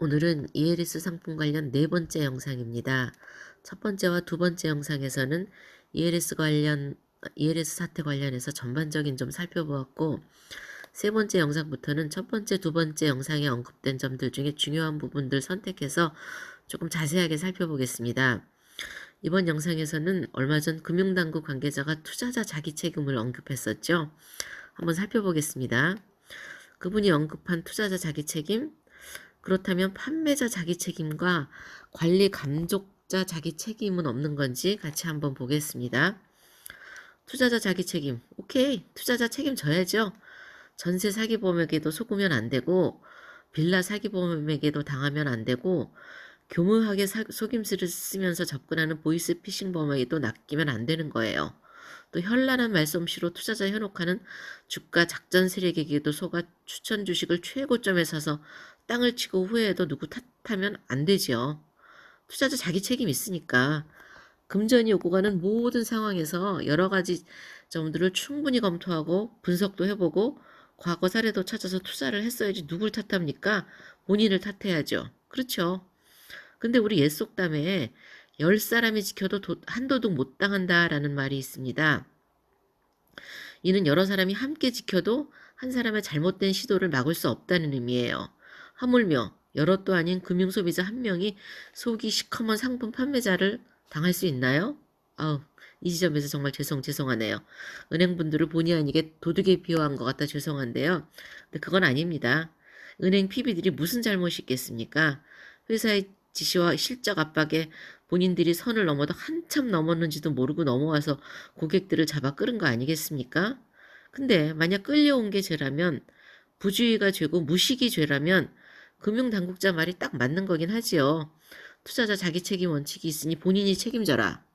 오늘은 ELS 상품 관련 네 번째 영상입니다. 첫 번째와 두 번째 영상에서는 ELS 사태 관련해서 전반적인 좀 살펴보았고, 세 번째 영상부터는 첫 번째, 두 번째 영상에 언급된 점들 중에 중요한 부분들 선택해서 조금 자세하게 살펴보겠습니다. 이번 영상에서는 얼마 전 금융당국 관계자가 투자자 자기 책임을 언급했었죠. 한번 살펴보겠습니다. 그분이 언급한 투자자 자기 책임, 그렇다면 판매자 자기 책임과 관리 감독자 자기 책임은 없는 건지 같이 한번 보겠습니다. 투자자 자기 책임. 오케이. 투자자 책임져야죠. 전세 사기범에게도 속으면 안 되고, 빌라 사기범에게도 당하면 안 되고, 교묘하게 속임수를 쓰면서 접근하는 보이스피싱범에게도 낚이면 안 되는 거예요. 또 현란한 말솜씨로 투자자 현혹하는 주가 작전 세력에게도 속아 추천 주식을 최고점에 사서 땅을 치고 후회해도 누구 탓하면 안 되죠. 투자자 자기 책임 있으니까 금전이 오고 가는 모든 상황에서 여러 가지 점들을 충분히 검토하고 분석도 해보고 과거 사례도 찾아서 투자를 했어야지 누굴 탓합니까? 본인을 탓해야죠. 그렇죠. 근데 우리 옛 속담에 10사람이 지켜도 한도둑 못 당한다라는 말이 있습니다. 이는 여러 사람이 함께 지켜도 한 사람의 잘못된 시도를 막을 수 없다는 의미예요. 하물며 여럿도 아닌 금융소비자 한 명이 속이 시커먼 상품 판매자를 당할 수 있나요? 아우, 이 지점에서 정말 죄송하네요. 은행분들을 본의 아니게 도둑에 비유한 것 같아 죄송한데요. 근데 그건 아닙니다. 은행 PB들이 무슨 잘못이 있겠습니까? 회사의 지시와 실적 압박에 본인들이 선을 넘어도 한참 넘었는지도 모르고 넘어와서 고객들을 잡아 끌은 거 아니겠습니까? 근데 만약 끌려온 게 죄라면, 부주의가 죄고 무식이 죄라면 금융당국자 말이 딱 맞는 거긴 하지요. 투자자 자기 책임 원칙이 있으니 본인이 책임져라.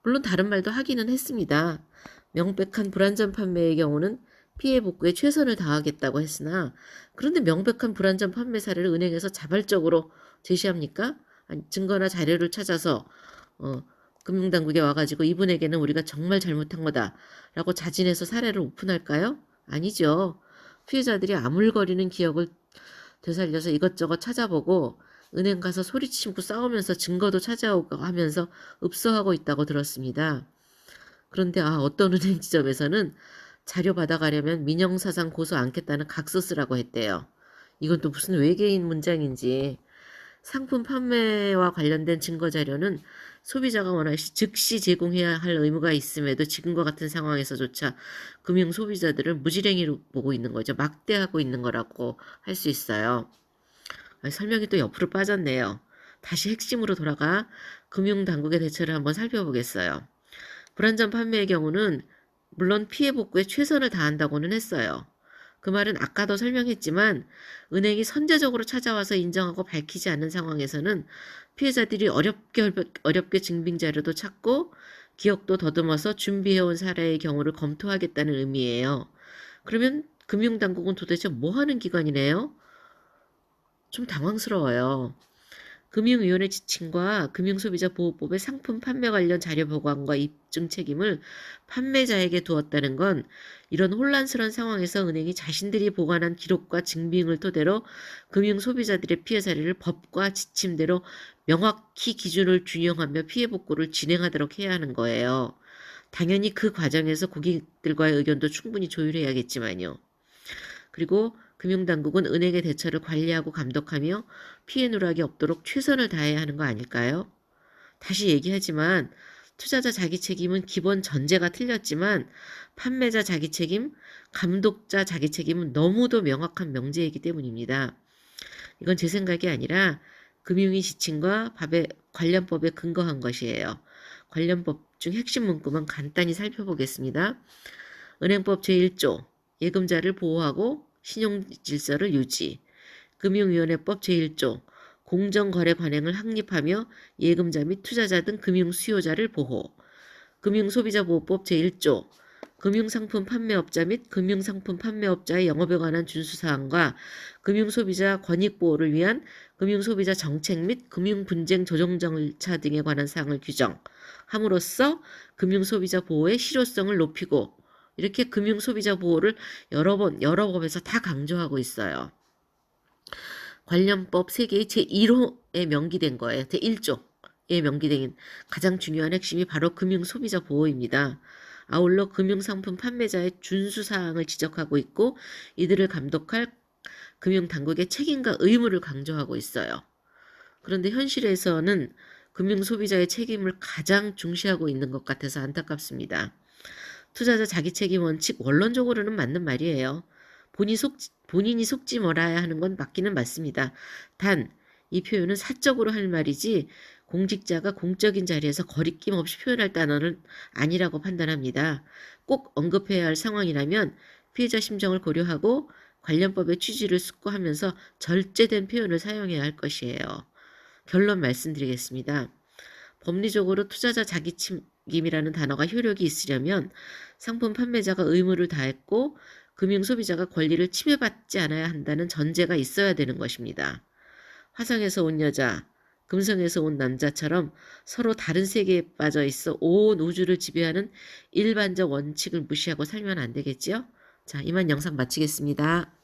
물론 다른 말도 하기는 했습니다. 명백한 불안전 판매의 경우는 피해 복구에 최선을 다하겠다고 했으나, 그런데 명백한 불안전 판매 사례를 은행에서 자발적으로 제시합니까? 아니, 증거나 자료를 찾아서 금융당국에 와가지고 이분에게는 우리가 정말 잘못한 거다라고 자진해서 사례를 오픈할까요? 아니죠. 피해자들이 아물거리는 기억을 되살려서 이것저것 찾아보고 은행 가서 소리치고 싸우면서 증거도 찾아오고 하면서 읍소하고 있다고 들었습니다. 그런데 어떤 은행 지점에서는 자료 받아가려면 민형사상 고소 않겠다는 각서 쓰라고 했대요. 이건 또 무슨 외계인 문장인지. 상품 판매와 관련된 증거 자료는 소비자가 원하시 즉시 제공해야 할 의무가 있음에도 지금과 같은 상황에서조차 금융 소비자들을 무지랭이로 보고 있는 거죠. 막대하고 있는 거라고 할 수 있어요. 설명이 또 옆으로 빠졌네요. 다시 핵심으로 돌아가 금융당국의 대처를 한번 살펴보겠어요. 불안전 판매의 경우는 물론 피해 복구에 최선을 다한다고는 했어요. 그 말은 아까도 설명했지만 은행이 선제적으로 찾아와서 인정하고 밝히지 않는 상황에서는 피해자들이 어렵게 증빙 자료도 찾고 기억도 더듬어서 준비해온 사례의 경우를 검토하겠다는 의미예요. 그러면 금융당국은 도대체 뭐 하는 기관이네요? 좀 당황스러워요. 금융위원회 지침과 금융소비자보호법의 상품 판매 관련 자료 보관과 입증 책임을 판매자에게 두었다는 건 이런 혼란스러운 상황에서 은행이 자신들이 보관한 기록과 증빙을 토대로 금융소비자들의 피해 사례를 법과 지침대로 명확히 기준을 준용하며 피해 복구를 진행하도록 해야 하는 거예요. 당연히 그 과정에서 고객들과의 의견도 충분히 조율해야겠지만요. 그리고 금융당국은 은행의 대처를 관리하고 감독하며 피해 누락이 없도록 최선을 다해야 하는 거 아닐까요? 다시 얘기하지만 투자자 자기 책임은 기본 전제가 틀렸지만 판매자 자기 책임, 감독자 자기 책임은 너무도 명확한 명제이기 때문입니다. 이건 제 생각이 아니라 금융위 지침과 관련법에 근거한 것이에요. 관련법 중 핵심 문구만 간단히 살펴보겠습니다. 은행법 제1조 예금자를 보호하고 신용질서를 유지. 금융위원회법 제1조 공정거래 관행을 확립하며 예금자 및 투자자 등 금융수요자를 보호. 금융소비자보호법 제1조 금융상품 판매업자 및 금융상품 판매업자의 영업에 관한 준수사항과 금융소비자 권익보호를 위한 금융소비자 정책 및 금융분쟁 조정 절차 등에 관한 사항을 규정함으로써 금융소비자 보호의 실효성을 높이고, 이렇게 금융소비자 보호를 여러 법에서 다 강조하고 있어요. 관련법 세계의 제1호에 명기된 거예요. 제1조에 명기된 가장 중요한 핵심이 바로 금융소비자 보호입니다. 아울러 금융상품 판매자의 준수사항을 지적하고 있고 이들을 감독할 금융당국의 책임과 의무를 강조하고 있어요. 그런데 현실에서는 금융소비자의 책임을 가장 중시하고 있는 것 같아서 안타깝습니다. 투자자 자기책임 원칙 원론적으로는 맞는 말이에요. 본인이 속지 말아야 하는 건 맞기는 맞습니다. 단, 이 표현은 사적으로 할 말이지 공직자가 공적인 자리에서 거리낌 없이 표현할 단어는 아니라고 판단합니다. 꼭 언급해야 할 상황이라면 피해자 심정을 고려하고 관련법의 취지를 숙고하면서 절제된 표현을 사용해야 할 것이에요. 결론 말씀드리겠습니다. 법리적으로 투자자 자기책임이라는 단어가 효력이 있으려면 상품 판매자가 의무를 다했고 금융소비자가 권리를 침해받지 않아야 한다는 전제가 있어야 되는 것입니다. 화성에서 온 여자, 금성에서 온 남자처럼 서로 다른 세계에 빠져 있어 온 우주를 지배하는 일반적 원칙을 무시하고 살면 안 되겠지요? 자, 이만 영상 마치겠습니다.